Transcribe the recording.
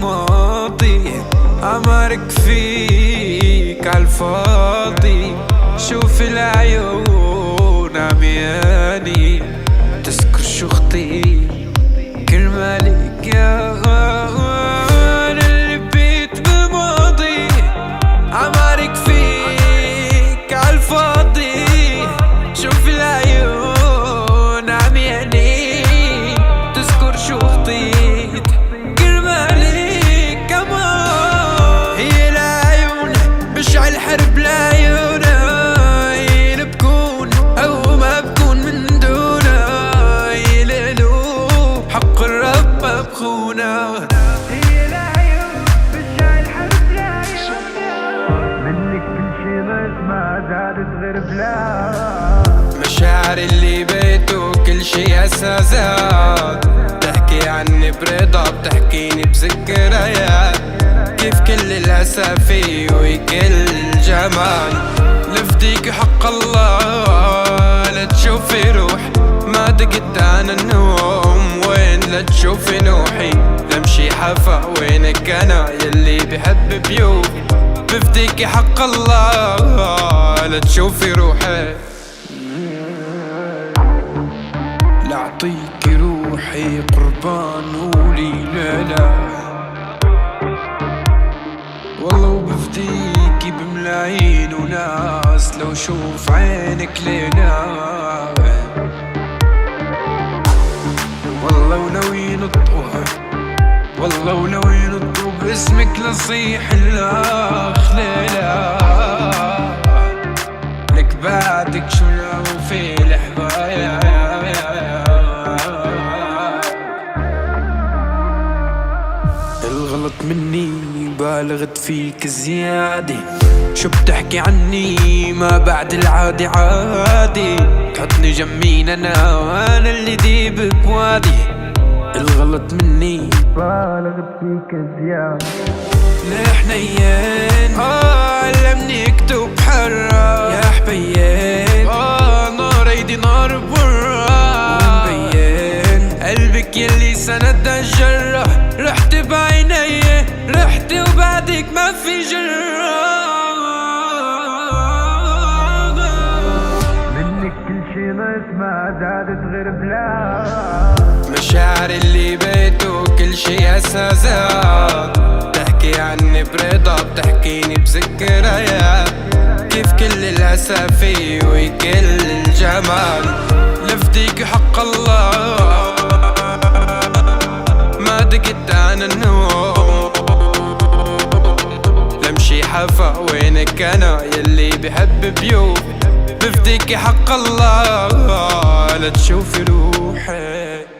بماضي، عمرك فيك عالفاضي. شوف العيون عمياني تذكر شو خطي كرمالك يا انا اللي بيت بماضي. عمرك فيك عالفاضي. شوف العيون عمياني تذكر شو خطيت كرمالك كمان. هي العيون بشعل حرب العيون، بكون او ما بكون من دونها. يلالو حق الرب ما بخونا. هي العيون بشعل حرب العيون، منك كل شي ما زادت غير بلا. مشاعر اللي بيته كل شي اساسات، بتحكي عني برضا بتحكيني بذكريات. كيف كل الاسى فيه وكل الجمال. لفديك حق الله لا تشوفي روح ما دقت انا النوم. وين لا تشوفي نوحي لمشي حفا وينك انا يلي بحب بيوم. بفديك حق الله لا تشوفي روحي. لأعطيك روحي قربان قولي لا لا. والله وبفديكي بملايين وناس لو شوف عينك لينا. والله وناوي نطوها، والله وناوي نطو باسمك لصيح الاخ ليلى. لك بعدك شو لو في الحبايا. الغلط مني بالغت فيك زيادة. شو بتحكي عني ما بعد العادي عادي. تحطني جمين انا وانا اللي ديب بوادي. الغلط مني بالغت فيك زيادة. ليه حنين علمني اكتب حرة يا حبيين. نار ايدي نار برا ومبين. قلبك يلي سند الجرة رحت بعيني رحت وبعدك ما في جرة. منك كل شي ناقص ما زادت غير بلا. مشاعر اللي بيته كل شي اساسات، بتحكي عني برضا بتحكيني بذكريات. كيف كل الاسى فيه وكل الجمال. لفديك حق الله ما دقت انا النوم. لمشي حفا وينك انا يلي بحب بيوم. بفديك حق الله لا تشوفي روحي.